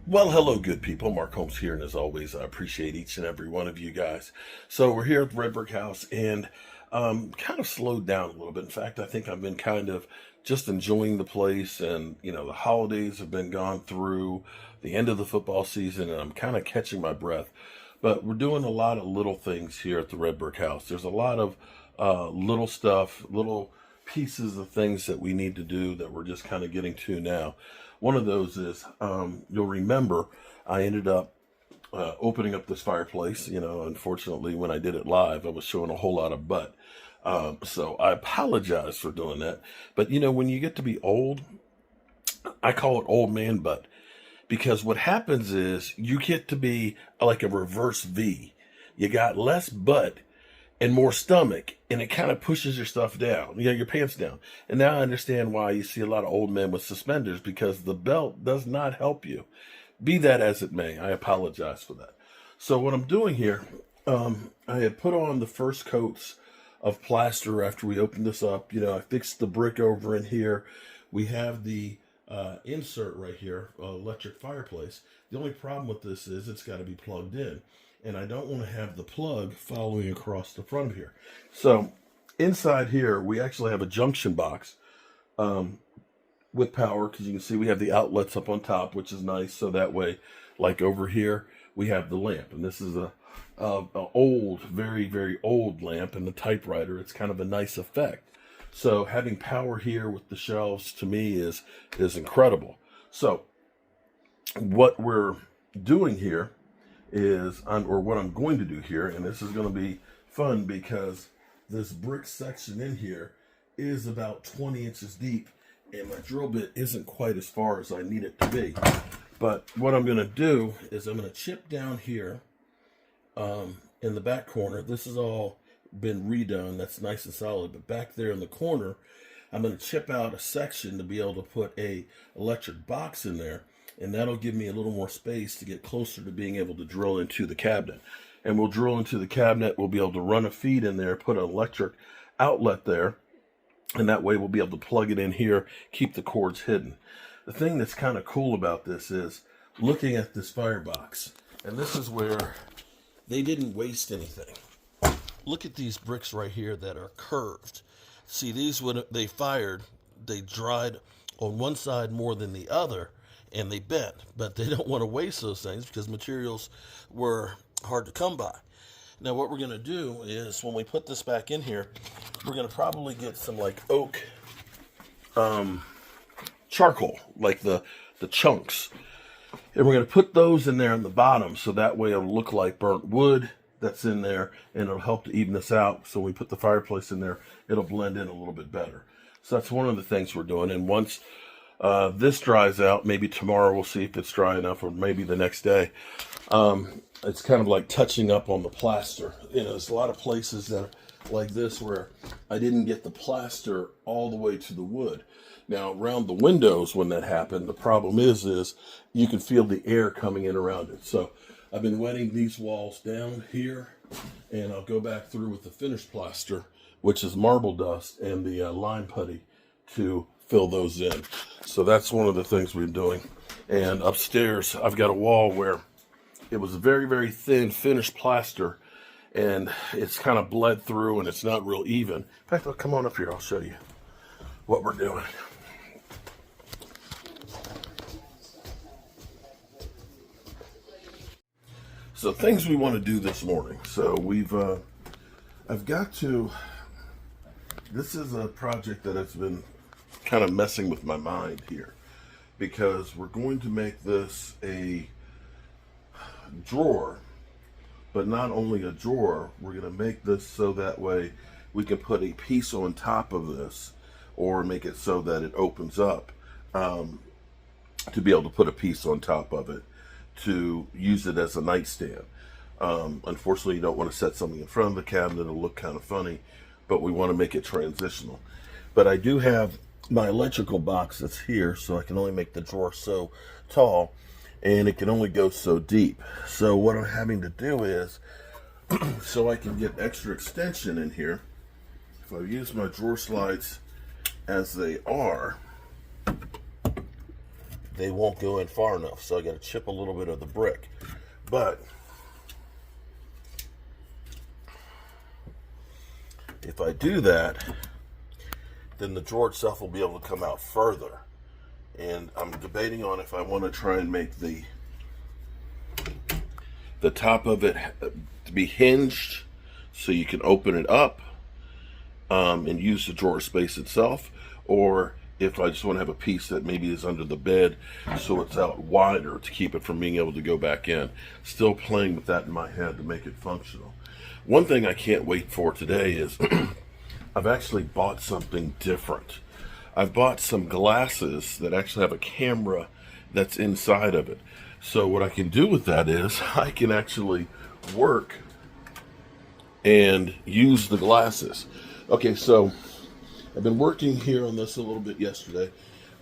Well, hello, good people. Mark Holmes here, and as always, I appreciate each and every one of you guys. So we're here at the Red Brick House, and kind of slowed down a little bit. In fact, I think I've been kind of just enjoying the place, and the holidays have been gone through, the end of the football season, and I'm kind of catching my breath. But we're doing a lot of little things here at the Red Brick House. There's a lot of little stuff, little pieces of things that we need to do that we're just kind of getting to now. One of those is, you'll remember, I ended up opening up this fireplace. Unfortunately, when I did it live, I was showing a whole lot of butt. So I apologize for doing that. But when you get to be old, I call it old man butt. Because what happens is you get to be like a reverse V. You got less butt and more stomach, and it kind of pushes your stuff down, your pants down. And now I understand why you see a lot of old men with suspenders, because the belt does not help you. Be that as it may, I apologize for that. So what I'm doing here, I had put on the first coats of plaster after we opened this up. I fixed the brick over in here. We have the insert right here, electric fireplace. The only problem with this is it's got to be plugged in, and I don't want to have the plug following across the front here. So inside here, we actually have a junction box with power, because you can see we have the outlets up on top, which is nice. So that way, like over here, we have the lamp, and this is a old, very, very old lamp, and the typewriter. It's kind of a nice effect. So having power here with the shelves, to me, is incredible. So what we're doing here is, or what I'm going to do here, and this is going to be fun because this brick section in here is about 20 inches deep, and my drill bit isn't quite as far as I need it to be. But what I'm going to do is I'm going to chip down here in the back corner. This has all been redone. That's nice and solid. But back there in the corner, I'm going to chip out a section to be able to put a electric box in there, and that'll give me a little more space to get closer to being able to drill into the cabinet. And we'll drill into the cabinet. We'll be able to run a feed in there, put an electric outlet there, and that way we'll be able to plug it in here, keep the cords hidden. The thing that's kind of cool about this is looking at this firebox, and this is where they didn't waste anything. Look at these bricks right here that are curved. See, these, when they fired, they dried on one side more than the other, and they bent. But they don't want to waste those things because materials were hard to come by. Now what we're going to do is, when we put this back in here, we're going to probably get some like oak charcoal, like the chunks. And we're going to put those in there in the bottom, so that way it'll look like burnt wood that's in there, and it'll help to even this out. So when we put the fireplace in there, it'll blend in a little bit better. So that's one of the things we're doing. And once this dries out, maybe tomorrow we'll see if it's dry enough, or maybe the next day, it's kind of like touching up on the plaster. There's a lot of places that are like this where I didn't get the plaster all the way to the wood. Now around the windows, when that happened, the problem is you can feel the air coming in around it. So I've been wetting these walls down here, and I'll go back through with the finished plaster, which is marble dust, and the lime putty to fill those in. So that's one of the things we're doing. And upstairs, I've got a wall where it was very, very thin finished plaster, and it's kind of bled through, and it's not real even. In fact, come on up here. I'll show you what we're doing. So things we want to do this morning. So I've got to, this is a project that has been kind of messing with my mind here, because we're going to make this a drawer, but not only a drawer, we're going to make this so that way we can put a piece on top of this, or make it so that it opens up to be able to put a piece on top of it to use it as a nightstand. Unfortunately, you don't want to set something in front of the cabinet. It'll look kind of funny, but we want to make it transitional. But I do have my electrical box that's here, so I can only make the drawer so tall, and it can only go so deep. So what I'm having to do is, so I can get extra extension in here, if I use my drawer slides as they are, they won't go in far enough. So I got to chip a little bit of the brick. But if I do that, then the drawer itself will be able to come out further. And I'm debating on if I want to try and make the top of it to be hinged so you can open it up and use the drawer space itself, or if I just want to have a piece that maybe is under the bed so it's out wider to keep it from being able to go back in. Still playing with that in my head to make it functional. One thing I can't wait for today is I've actually bought something different. I've bought some glasses that actually have a camera that's inside of it. So what I can do with that is I can actually work and use the glasses. Okay, so I've been working here on this a little bit yesterday.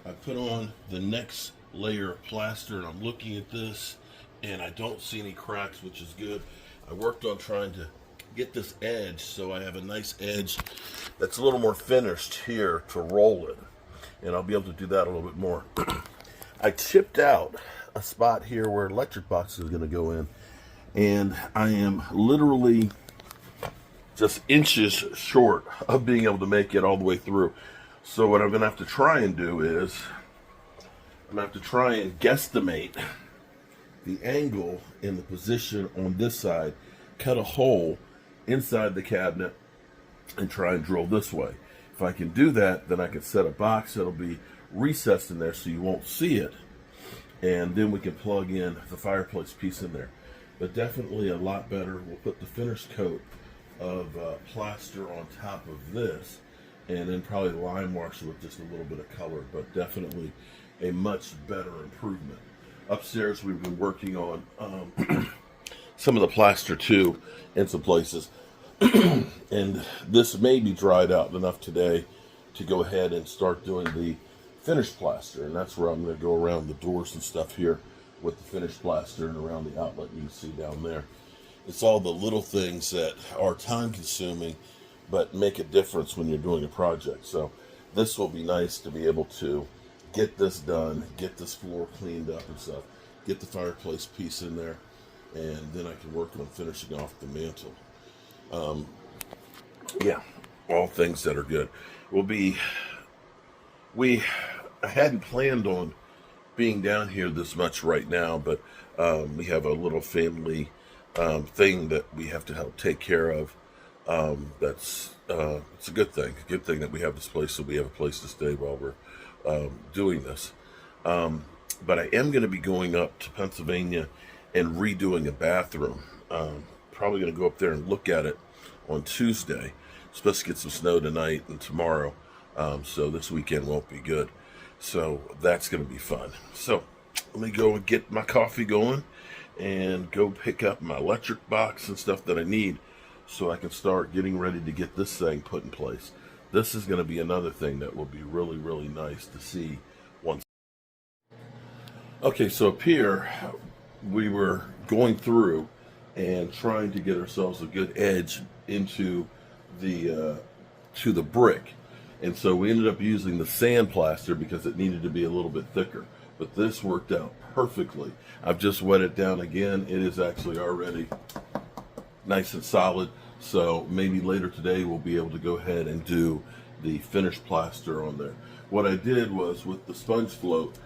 I put on the next layer of plaster and I'm looking at this and I don't see any cracks, which is good. I worked on trying to get this edge so I have a nice edge that's a little more finished here to roll it. And I'll be able to do that a little bit more. I chipped out a spot here where electric box is going to go in. And I am literally just inches short of being able to make it all the way through. So what I'm going to have to try and do is I'm going to have to try and guesstimate the angle and the position on this side, cut a hole inside the cabinet and try and drill this way. If I can do that, then I can set a box that'll be recessed in there so you won't see it, and then we can plug in the fireplace piece in there. But definitely a lot better. We'll put the finished coat of plaster on top of this and then probably lime wash with just a little bit of color, but definitely a much better improvement. Upstairs we've been working on some of the plaster too in some places. And this may be dried out enough today to go ahead and start doing the finished plaster, and that's where I'm going to go around the doors and stuff here with the finished plaster and around the outlet you can see down there. It's all the little things that are time consuming but make a difference when you're doing a project. So this will be nice to be able to get this done, get this floor cleaned up and stuff, get the fireplace piece in there, and then I can work on finishing off the mantle. Yeah, all things that are good. I hadn't planned on being down here this much right now, but we have a little family thing that we have to help take care of. It's a good thing. A good thing that we have this place so we have a place to stay while we're doing this. But I am going to be going up to Pennsylvania and redoing a bathroom. Probably going to go up there and look at it on Tuesday. Supposed to get some snow tonight and tomorrow, so this weekend won't be good. So that's going to be fun. So let me go and get my coffee going and go pick up my electric box and stuff that I need so I can start getting ready to get this thing put in place. This is going to be another thing that will be really, really nice to see once. Okay, so up here we were going through and trying to get ourselves a good edge into the to the brick, and so we ended up using the sand plaster because it needed to be a little bit thicker, but this worked out perfectly. I've just wet it down again. It is actually already nice and solid, so maybe later today we'll be able to go ahead and do the finished plaster on there. What I did was with the sponge float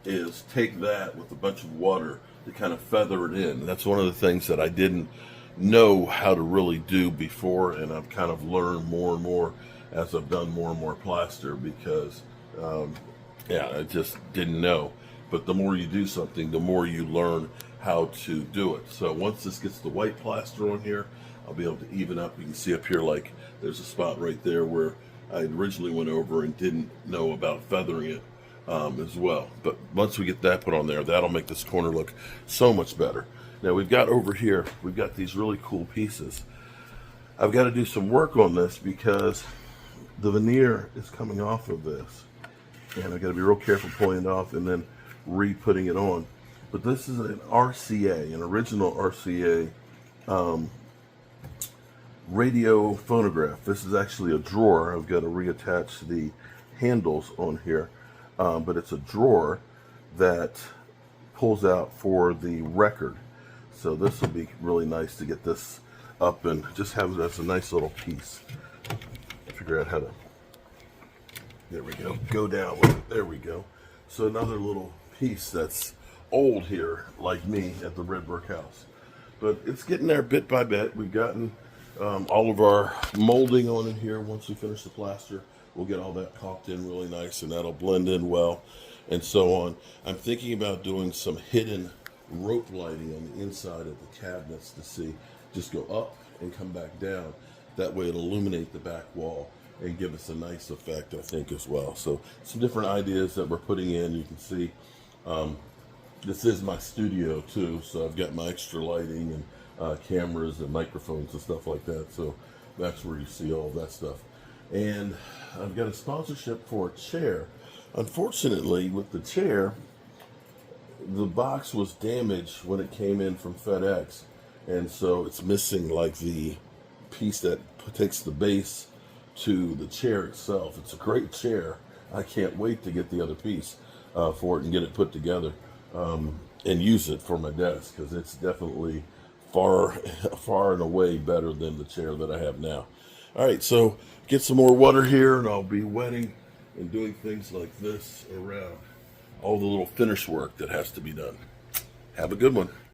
is take that with a bunch of water to kind of feather it in. That's one of the things that I didn't know how to really do before, and I've kind of learned more and more as I've done more and more plaster because I just didn't know. But the more you do something, the more you learn how to do it. So once this gets the white plaster on here, I'll be able to even up. You can see up here, like there's a spot right there where I originally went over and didn't know about feathering it as well. But once we get that put on there, that'll make this corner look so much better. Now we've got over here, we've got these really cool pieces. I've got to do some work on this because the veneer is coming off of this, and I've got to be real careful pulling it off and then re-putting it on. But this is an RCA, an original RCA radio phonograph. This is actually a drawer. I've got to reattach the handles on here, but it's a drawer that pulls out for the record. So this will be really nice to get this up and just have it as a nice little piece. Figure out how to, there we go down with it. There we go. So another little piece that's old here, like me, at the red brick house. But it's getting there bit by bit. We've gotten all of our molding on in here. Once we finish the plaster, we'll get all that caulked in really nice, and that'll blend in well, and so on. I'm thinking about doing some hidden rope lighting on the inside of the cabinets to see, just go up and come back down. That way it'll illuminate the back wall and give us a nice effect, I think, as well. So some different ideas that we're putting in. You can see this is my studio too, so I've got my extra lighting and cameras and microphones and stuff like that. So that's where you see all of that stuff. And I've got a sponsorship for a chair. Unfortunately, with the chair, the box was damaged when it came in from FedEx, and so it's missing like the piece that takes the base to the chair itself. It's a great chair. I can't wait to get the other piece for it and get it put together and use it for my desk, because it's definitely far and away better than the chair that I have now. All right, so get some more water here, and I'll be wetting and doing things like this around all the little finish work that has to be done. Have a good one.